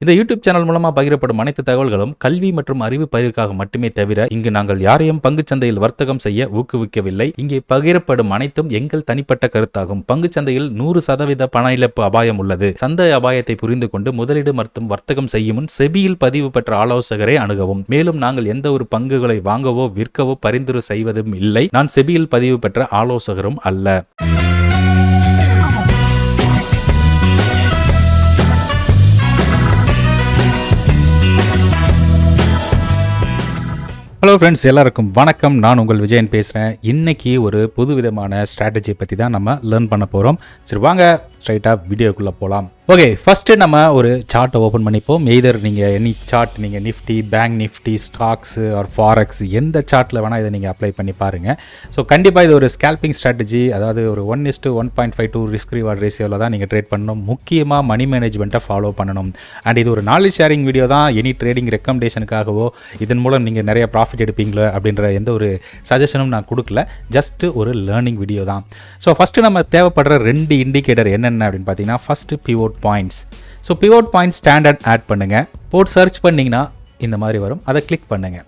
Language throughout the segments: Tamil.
இந்த யூடியூப் சேனல் மூலமா பகிரப்படும் அனைத்து தகவல்களும் கல்வி மற்றும் அறிவு பயிர்க்காக மட்டுமே தவிர இங்கு நாங்கள் யாரையும் பங்குச்சந்தையில் வர்த்தகம் செய்ய ஊக்குவிக்கவில்லை. இங்கே பகிரப்படும் அனைத்தும் எங்கள் தனிப்பட்ட கருத்தாகும். பங்குச்சந்தையில் 100% பண இழப்பு அபாயம் உள்ளது. சந்தை அபாயத்தை புரிந்து கொண்டு முதலீடு மற்றும் வர்த்தகம் செய்யும் முன் செபியில் பதிவு பெற்ற ஆலோசகரை அணுகவும். மேலும் நாங்கள் எந்த ஒரு பங்குகளை வாங்கவோ விற்கவோ பரிந்துரை செய்வதும் இல்லை. நான் செபியில் பதிவு பெற்ற ஆலோசகரும் அல்ல. ஹலோ ஃப்ரெண்ட்ஸ், எல்லாருக்கும் வணக்கம். நான் உங்கள் விஜயன் பேசுகிறேன். இன்றைக்கி ஒரு புதுவிதமான ஸ்ட்ராட்டஜி பற்றி தான் நம்ம லேர்ன் பண்ண போகிறோம். சரி, வாங்க ஸ்ட்ரைட்டாக வீடியோக்குள்ளே போகலாம். ஓகே, ஃபஸ்ட்டு நம்ம ஒரு சார்ட்டை ஓப்பன் பண்ணிப்போம். எய்தர் நீங்கள் எனி சார்ட், நீங்கள் Nifty, bank Nifty, stocks or forex, எந்த சார்ட்டில் வேணால் இதை நீங்கள் அப்ளை பண்ணி பாருங்கள். ஸோ கண்டிப்பாக இது ஒரு ஸ்கேல்பிங் ஸ்ட்ராட்டஜி, அதாவது ஒரு 1:1.52 ரிஸ்க் ரிவார்ட் ரேஷியோவில் தான் நீங்கள் ட்ரேட் பண்ணணும். முக்கியமாக மணி மேனேஜ்மெண்ட்டை ஃபாலோ பண்ணணும். அண்ட் இது ஒரு நாலேஜ் ஷேரிங் வீடியோ தான். எனி ட்ரேடிங் ரெக்கமெண்டேஷனுக்காகவோ இதன் மூலம் நீங்கள் நிறைய ப்ராஃபிட் எடுப்பீங்களோ அப்படின்ற எந்த ஒரு சஜஷனும் நான் கொடுக்கல. ஜஸ்ட்டு ஒரு லேர்னிங் வீடியோ தான். ஸோ ஃபஸ்ட்டு நம்ம தேவைப்படுற 2 இண்டிகேட்டர் என்னென்ன அப்படின்னு பார்த்தீங்கன்னா, first pivot points. So pivot point standard add பண்ணுங்கள். போட்டு சர்ச் பண்ணிங்கன்னா இந்த மாதிரி வரும். அதை கிளிக் பண்ணுங்கள்.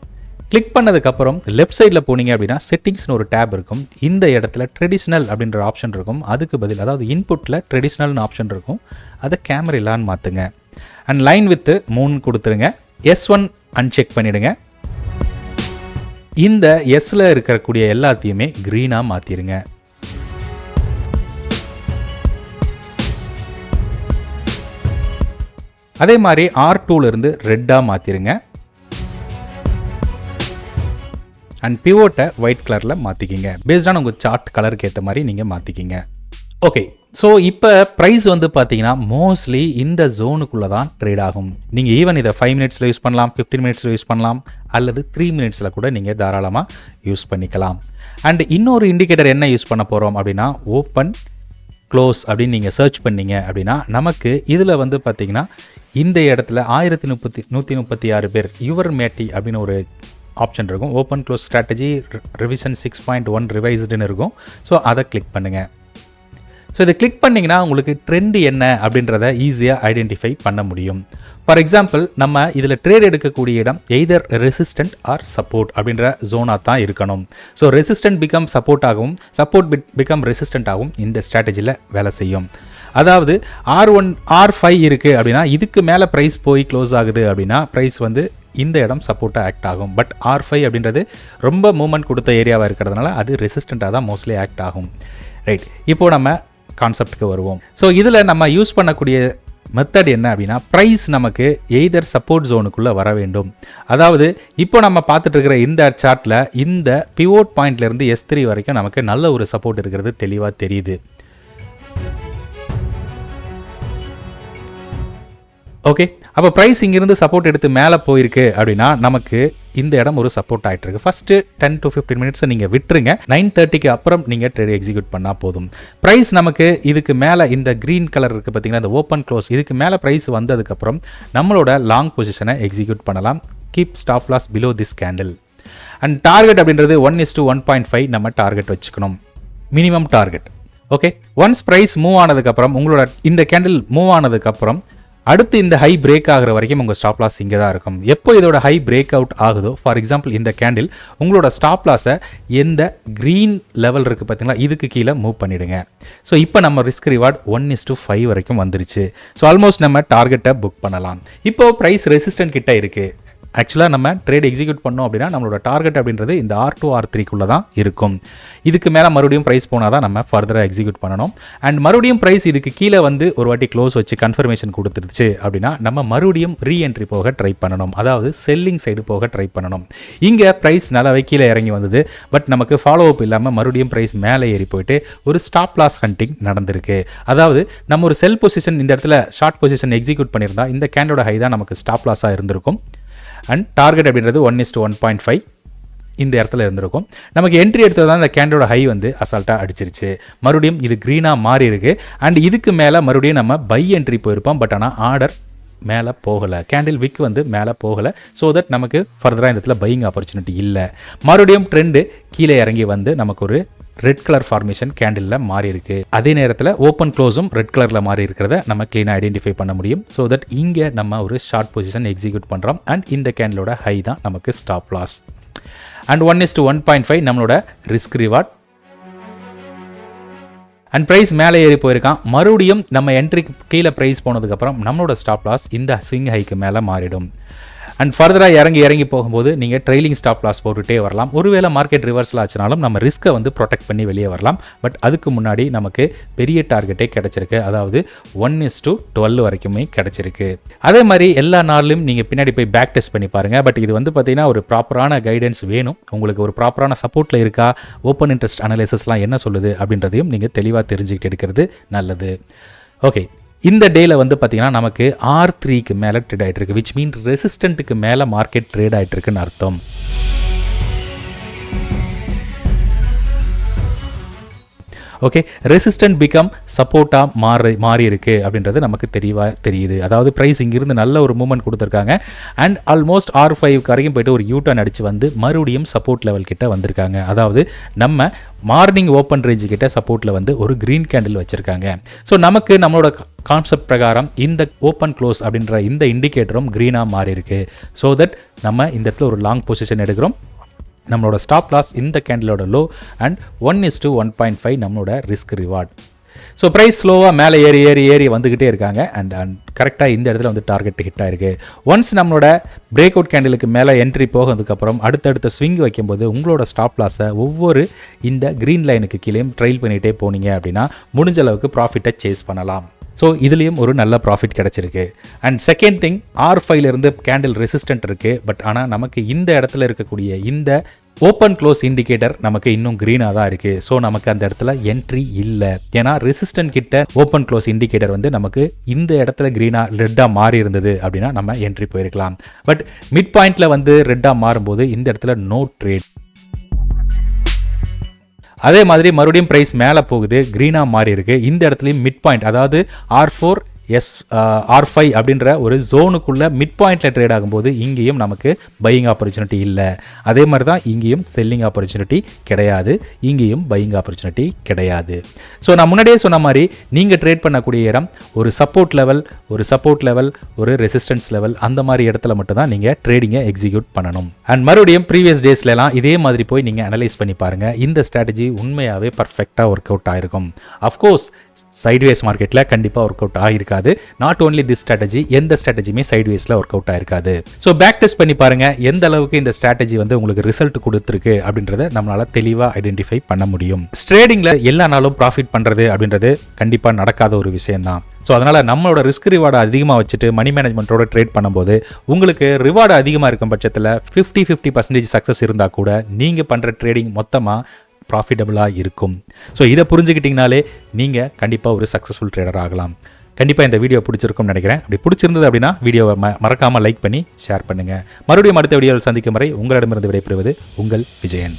கிளிக் பண்ணதுக்கப்புறம் லெஃப்ட் சைடில் போனீங்க அப்படின்னா செட்டிங்ஸ்னு ஒரு டேப் இருக்கும். இந்த இடத்துல ட்ரெடிஷ்னல் அப்படின்ற ஆப்ஷன் இருக்கும். அதுக்கு பதில், அதாவது இன்புட்டில் ட்ரெடிஷ்னல்னு ஆப்ஷன் இருக்கும். அதை கேமராலான்னு மாற்றுங்க. அண்ட் லைன் வித்து 3 கொடுத்துருங்க. S1 அன்செக் பண்ணிவிடுங்க. இந்த எஸ்ஸில் இருக்கக்கூடிய எல்லாத்தையுமே க்ரீனாக மாற்றிடுங்க. அதே மாதிரி R2லேருந்து ரெட்டாக மாற்றிடுங்க. அண்ட் பிவோட்டை ஒயிட் கலரில் மாற்றிக்கிங்க. பேஸ்டான உங்கள் சார்ட் கலருக்கு ஏற்ற மாதிரி நீங்கள் மாற்றிக்கிங்க. ஓகே, ஸோ இப்போ ப்ரைஸ் வந்து பார்த்தீங்கன்னா மோஸ்ட்லி இந்த ஜோனுக்குள்ளே தான் ட்ரேட் ஆகும். நீங்கள் ஈவன் இதை 5 மினிட்ஸில் யூஸ் பண்ணலாம், 15 மினிட்ஸில் யூஸ் பண்ணலாம், அல்லது 3 மினிட்ஸில் கூட நீங்கள் தாராளமாக யூஸ் பண்ணிக்கலாம். அண்ட் இன்னொரு இண்டிகேட்டர் என்ன யூஸ் பண்ண போகிறோம் அப்படின்னா, ஓப்பன் க்ளோஸ் அப்படின்னு நீங்கள் சர்ச் பண்ணிங்க அப்படின்னா நமக்கு இதில் வந்து பார்த்தீங்கன்னா இந்த இடத்துல 1136 பேர் யுவர் மேட்டி அப்படின்னு ஒரு ஆப்ஷன் இருக்கும். ஓப்பன் க்ளோஸ் ஸ்ட்ராட்டஜி ரிவிஷன் 6.1 ரிவைஸ்டுன்னு இருக்கும். ஸோ அதை கிளிக் பண்ணுங்கள். ஸோ இதை கிளிக் பண்ணிங்கன்னா உங்களுக்கு ட்ரெண்ட் என்ன அப்படின்றத ஈஸியாக ஐடென்டிஃபை பண்ண முடியும். ஃபார் எக்ஸாம்பிள், நம்ம இதில் ட்ரேட் எடுக்கக்கூடிய இடம் எய்தர் ரெசிஸ்டன்ட் ஆர் சப்போர்ட் அப்படின்ற ஜோனாக தான் இருக்கணும். ஸோ ரெசிஸ்டன்ட் பிகம் சப்போர்ட் ஆகும், சப்போர்ட் பிகம் ரெசிஸ்டன்ட் ஆகும். இந்த ஸ்ட்ராட்டஜியில் வேலை செய்யும். அதாவது R1 R5 இருக்குது அப்படின்னா இதுக்கு மேலே ப்ரைஸ் போய் க்ளோஸ் ஆகுது அப்படின்னா ப்ரைஸ் வந்து இந்த இடம் சப்போர்ட்டாக ஆக்ட் ஆகும். பட் R5 அப்படின்றது ரொம்ப மூவ்மெண்ட் கொடுத்த ஏரியாவாக இருக்கிறதுனால அது ரெசிஸ்டண்ட்டாக தான் மோஸ்ட்லி ஆக்ட் ஆகும். ரைட், இப்போது நம்ம கான்செப்டுக்கு வருவோம். ஸோ இதில் நம்ம யூஸ் பண்ணக்கூடிய மெத்தட் என்ன அப்படின்னா, ப்ரைஸ் நமக்கு எய்தர் சப்போர்ட் ஜோனுக்குள்ளே வர வேண்டும். அதாவது இப்போ நம்ம பார்த்துட்டு இருக்கிற இந்த சார்ட்டில் இந்த பிவோட் பாயிண்ட்லேருந்து S3 வரைக்கும் நமக்கு நல்ல ஒரு சப்போர்ட் இருக்கிறது தெளிவாக தெரியுது. ஓகே, அப்போ ப்ரைஸ் இங்கிருந்து சப்போர்ட் எடுத்து மேலே போயிருக்கு அப்படின்னா நமக்கு இந்த இடம் ஒரு சப்போர்ட் ஆகிட்டு இருக்கு. ஃபஸ்ட்டு 10 to 15 மினிட்ஸை நீங்கள் விட்டுருங்க. 9:30க்கு அப்புறம் நீங்கள் ட்ரேட் எக்ஸிக்யூட் பண்ணால் போதும். ப்ரைஸ் நமக்கு இதுக்கு மேலே இந்த க்ரீன் கலர் இருக்குது பார்த்தீங்கன்னா, இந்த ஓப்பன் க்ளோஸ், இதுக்கு மேலே ப்ரைஸ் வந்ததுக்கப்புறம் நம்மளோட லாங் பொசிஷனை எக்ஸிக்யூட் பண்ணலாம். Keep stop loss below this candle. And target அப்படின்றது 1:1.5 நம்ம டார்கெட் வச்சுக்கணும், minimum target. Okay, once price move ஆனதுக்கப்புறம் உங்களோட இந்த கேண்டில் மூவ் ஆனதுக்கப்புறம் அடுத்து இந்த ஹை பிரேக் ஆகிற வரைக்கும் உங்கள் ஸ்டாப் லாஸ் இங்கே தான் இருக்கும். எப்போ இதோட ஹை பிரேக் அவுட் ஆகுதோ, ஃபார் எக்ஸாம்பிள் இந்த கேண்டில், உங்களோட ஸ்டாப் லாஸை எந்த க்ரீன் லெவல் இருக்குது பார்த்தீங்களா, இதுக்கு கீழே மூவ் பண்ணிவிடுங்க. ஸோ இப்போ நம்ம ரிஸ்க் ரிவார்ட் 1:5 வரைக்கும் வந்துருச்சு. ஸோ ஆல்மோஸ்ட் நம்ம டார்கெட்டை புக் பண்ணலாம். இப்போது ப்ரைஸ் ரெசிஸ்டன்ட் கிட்ட இருக்குது. ஆக்சுவலாக நம்ம ட்ரேட் எக்ஸிக்யூட் பண்ணோம் அப்படின்னா நம்மளோட டார்கெட் அப்படின்றது இந்த R2 R3க்குள்ளே தான் இருக்கும். இதுக்கு மேலே மறுபடியும் ப்ரைஸ் போனால் தான் நம்ம ஃபர்தராக எக்ஸிக்யூட் பண்ணணும். அண்ட் மறுபடியும் ப்ரைஸ் இதுக்கு கீழே வந்து ஒரு வாட்டி க்ளோஸ் வச்சு கன்ஃபர்மேஷன் கொடுத்துருச்சு அப்படின்னா நம்ம மறுபடியும் ரீஎன்ட்ரி போக ட்ரை பண்ணணும். அதாவது செல்லிங் சைடு போக ட்ரை பண்ணணும். இங்கே ப்ரைஸ் நல்லாவே கீழே இறங்கி வந்தது. பட் நமக்கு ஃபாலோ அப் இல்லாமல் மறுபடியும் ப்ரைஸ் மேலே ஏறி போயிட்டு ஒரு ஸ்டாப் லாஸ் ஹண்டிங் நடந்திருக்கு. அதாவது நம்ம ஒரு செல் பொசிஷன் இந்த இடத்துல ஷார்ட் பொசிஷன் எக்ஸிக்யூட் பண்ணியிருந்தா இந்த கேண்டோட ஹை தான் நமக்கு ஸ்டாப் லாஸாக இருந்திருக்கும். அண்ட் டார்கெட் அப்படின்றது 1:1.5 இந்த இடத்துல இருந்திருக்கும். நமக்கு என்ட்ரி எடுத்தது தான் இந்த கேண்டோட ஹை வந்து அசால்ட்டாக அடிச்சிருச்சு. மறுபடியும் இது க்ரீனாக மாறி இருக்கு. அண்ட் இதுக்கு மேலே மறுபடியும் நம்ம பை என்ட்ரி போயிருப்போம். பட் ஆனால் ஆர்டர் மேலே போகலை, கேண்டில் விக் வந்து மேலே போகலை. ஸோ தட் நமக்கு ஃபர்தராக இந்த இடத்துல பையிங் ஆப்பர்ச்சுனிட்டி இல்லை. மறுபடியும் ட்ரெண்டு கீழே இறங்கி வந்து நமக்கு ஒரு ரெட் கலர் ஃபார்மேஷன் கேண்டிலில் மாறி இருக்கு. அதே நேரத்தில் ஓப்பன் க்ளோஸும் ரெட் கலரில் மாறி இருக்கிறத நம்ம க்ளீனாக ஐடென்டிஃபை பண்ண முடியும். ஸோ தட் இங்கே நம்ம ஒரு ஷார்ட் பொசிஷன் எக்ஸிக்யூட் பண்ணுறோம். அண்ட் இந்த கேண்டிலோட ஹை தான் நமக்கு ஸ்டாப் லாஸ். அண்ட் 1:1.5 நம்மளோட ரிஸ்க் ரிவார்ட். அண்ட் ப்ரைஸ் மேலே ஏறி போயிருக்கான். மறுபடியும் நம்ம என்ட்ரிக்கு கீழே ப்ரைஸ் போனதுக்கப்புறம் நம்மளோட ஸ்டாப் லாஸ் இந்த ஸ்விங் ஹைக்கு மேலே மாறிடும். அண்ட் ஃபர்தராக இறங்கி போகும்போது நீங்கள் ட்ரெயிலிங் ஸ்டாப் லாஸ் போட்டுகிட்டே வரலாம். ஒருவேளை மார்க்கெட் ரிவர்ஸில் ஆச்சுனாலும் நம்ம ரிஸ்க்கை வந்து ப்ரொடெக்ட் பண்ணி வெளியே வரலாம். பட் அதுக்கு முன்னாடி நமக்கு பெரிய டார்கெட்டே கிடச்சிருக்கு. அதாவது 1:12 வரைக்குமே கிடச்சிருக்கு. அதே மாதிரி எல்லா நாளிலும் நீங்கள் பின்னாடி போய் பேக் டெஸ்ட் பண்ணி பாருங்கள். பட் இது வந்து பார்த்தீங்கன்னா ஒரு ப்ராப்பரான கைடன்ஸ் வேணும். உங்களுக்கு ஒரு ப்ராப்பரான சப்போர்ட்டில் இருக்கா, ஓப்பன் இன்ட்ரெஸ்ட் அனலைசஸ்லாம் என்ன சொல்லுது அப்படின்றதையும் நீங்கள் தெளிவாக தெரிஞ்சுக்கிட்டு எடுக்கிறது நல்லது. ஓகே, இந்த டேல வந்து பார்த்தீங்கன்னா நமக்கு R3க்கு மேலே ட்ரேட் ஆகிட்டு இருக்கு. விச் மீன் ரெசிஸ்டண்ட்டுக்கு மேலே மார்க்கெட் ட்ரேட் ஆகிட்டு இருக்குன்னு அர்த்தம். ஓகே, ரெசிஸ்டன்ட் பிகம் சப்போர்ட்டாக மாறி இருக்குது அப்படின்றது நமக்கு தெரியுது. அதாவது ப்ரைஸ் இங்கிருந்து நல்ல ஒரு மூவ்மெண்ட் கொடுத்துருக்காங்க. அண்ட் ஆல்மோஸ்ட் R5 வரைக்கும் போய்ட்டு ஒரு யூட்டர்ன் அடித்து வந்து மறுபடியும் சப்போர்ட் லெவல் கிட்ட வந்திருக்காங்க. அதாவது நம்ம மார்னிங் ஓப்பன் ரேஞ்சு கிட்ட சப்போர்ட்டில் வந்து ஒரு க்ரீன் கேண்டில் வச்சுருக்காங்க. ஸோ நமக்கு நம்மளோட கான்செப்ட் பிரகாரம் இந்த ஓப்பன் க்ளோஸ் அப்படின்ற இந்த இண்டிகேட்டரும் க்ரீனாக மாறி இருக்கு. ஸோ தட் நம்ம இந்த இடத்துல ஒரு லாங் பொசிஷன் எடுக்கிறோம். நம்மளோட ஸ்டாப் லாஸ் இந்த கேண்டிலோட லோ அண்ட் 1:1.5 நம்மளோட ரிஸ்க் ரிவார்ட். ஸோ ப்ரைஸ் ஸ்லோவாக மேலே ஏறி வந்துக்கிட்டே இருக்காங்க. அண்ட் கரெக்டாக இந்த இடத்துல வந்து டார்கெட் ஹிட் ஆயிருக்கு. ஒன்ஸ் நம்மளோட பிரேக் அவுட் கேண்டிலுக்கு மேலே என்ட்ரி போகிறதுக்கப்புறம் அடுத்தடுத்த ஸ்விங் வைக்கும்போது உங்களோட ஸ்டாப் லாஸை ஒவ்வொரு இந்த க்ரீன் லைனுக்கு கீழே ட்ரைல் பண்ணிகிட்டே போனீங்க அப்படின்னா முடிஞ்ச அளவுக்கு ப்ராஃபிட்டை சேஸ் பண்ணலாம். ஸோ இதுலேயும் ஒரு நல்ல ப்ராஃபிட் கிடச்சிருக்கு. அண்ட் செகண்ட் திங், R5லேருந்து கேண்டில் ரெசிஸ்டன்ட் இருக்குது. பட் ஆனால் நமக்கு இந்த இடத்துல இருக்கக்கூடிய இந்த ஓப்பன் க்ளோஸ் இண்டிகேட்டர் நமக்கு இன்னும் க்ரீனாக தான் இருக்குது. ஸோ நமக்கு அந்த இடத்துல என்ட்ரி இல்லை. ஏன்னா ரெசிஸ்டன்ட் கிட்ட ஓப்பன் க்ளோஸ் இண்டிகேட்டர் வந்து நமக்கு இந்த இடத்துல க்ரீனாக ரெட்டாக மாறி இருந்தது அப்படின்னா நம்ம என்ட்ரி போயிருக்கலாம். பட் மிட் பாயிண்டில் வந்து ரெட்டாக மாறும்போது இந்த இடத்துல நோ ட்ரேட். அதே மாதிரி மறுபடியும் ப்ரைஸ் மேலே போகுது, க்ரீனாக மாறி இருக்குது. இந்த இடத்துலையும் மிட் பாயிண்ட், அதாவது R4 R5 அப்படின்ற ஒரு ஜோனுக்குள்ளே மிட் பாயிண்டில் ட்ரேட் ஆகும்போது இங்கேயும் நமக்கு பையிங் ஆப்பர்ச்சுனிட்டி இல்லை. அதே மாதிரி தான் இங்கேயும் செல்லிங் ஆப்பர்ச்சுனிட்டி கிடையாது, இங்கேயும் பையிங் ஆப்பர்ச்சுனிட்டி கிடையாது. ஸோ நான் முன்னாடியே சொன்ன மாதிரி நீங்கள் ட்ரேட் பண்ணக்கூடிய இடம் ஒரு சப்போர்ட் லெவல், ஒரு ரெசிஸ்டன்ஸ் லெவல், அந்த மாதிரி இடத்துல மட்டும் தான் நீங்கள் ட்ரேடிங்கை எக்ஸிக்யூட் பண்ணணும். அண்ட் மறுபடியும் ப்ரீவியஸ் டேஸ்லாம் இதே மாதிரி போய் நீங்கள் அனலைஸ் பண்ணி பாருங்கள். இந்த ஸ்ட்ராட்டஜி உண்மையாகவே பர்ஃபெக்டாக ஒர்க் அவுட் ஆகிருக்கும். அஃப்கோர்ஸ் சைட்வேஸ் மார்க்கெட்டில் கண்டிப்பாக ஒர்க் அவுட் ஆகிருக்காது. நாட் ஓன்லி திஸ் ஸ்ட்ராட்டஜி, எந்த ஸ்ட்ராட்டஜியுமே சைட்வேஸில் ஒர்க் அவுட் ஆகிருக்காது. ஸோ பேக் டெஸ்ட் பண்ணி பாருங்கள் எந்த அளவுக்கு இந்த ஸ்ட்ராட்டஜி வந்து உங்களுக்கு ரிசல்ட் கொடுத்துருக்கு அப்படின்றத நம்மளால் தெளிவாக ஐடென்டிஃபை பண்ண முடியும். ட்ரேடிங்கில் எல்லா நாளும் ப்ராஃபிட் பண்ணுறது அப்படின்றது கண்டிப்பாக நடக்காத ஒரு விஷயம்தான். ஸோ அதனால் நம்மளோட ரிஸ்க் ரிவார்டை அதிகமாக வச்சுட்டு மணி மேனேஜ்மெண்ட்டோட ட்ரேட் பண்ணும்போது உங்களுக்கு ரிவார்டு அதிகமாக இருக்கும் பட்சத்தில் 50% சக்ஸஸ் இருந்தால் கூட நீங்கள் பண்ணுற ட்ரேடிங் மொத்தமாக ப்ராஃபிட்டபுளாக இருக்கும். ஸோ இதை புரிஞ்சுக்கிட்டிங்கனாலே நீங்கள் கண்டிப்பாக ஒரு சக்ஸஸ்ஃபுல் ட்ரேடர் ஆகலாம். கண்டிப்பாக இந்த வீடியோ பிடிச்சிருக்கும்னு நினைக்கிறேன். அப்படி பிடிச்சிருந்தது அப்படின்னா வீடியோவை மறக்காமல் லைக் பண்ணி ஷேர் பண்ணுங்கள். மறுபடியும் அடுத்த வீடியோவில் சந்திக்கும் வரை உங்களிடமிருந்து விடைபெறுவது உங்கள் விஜயன்.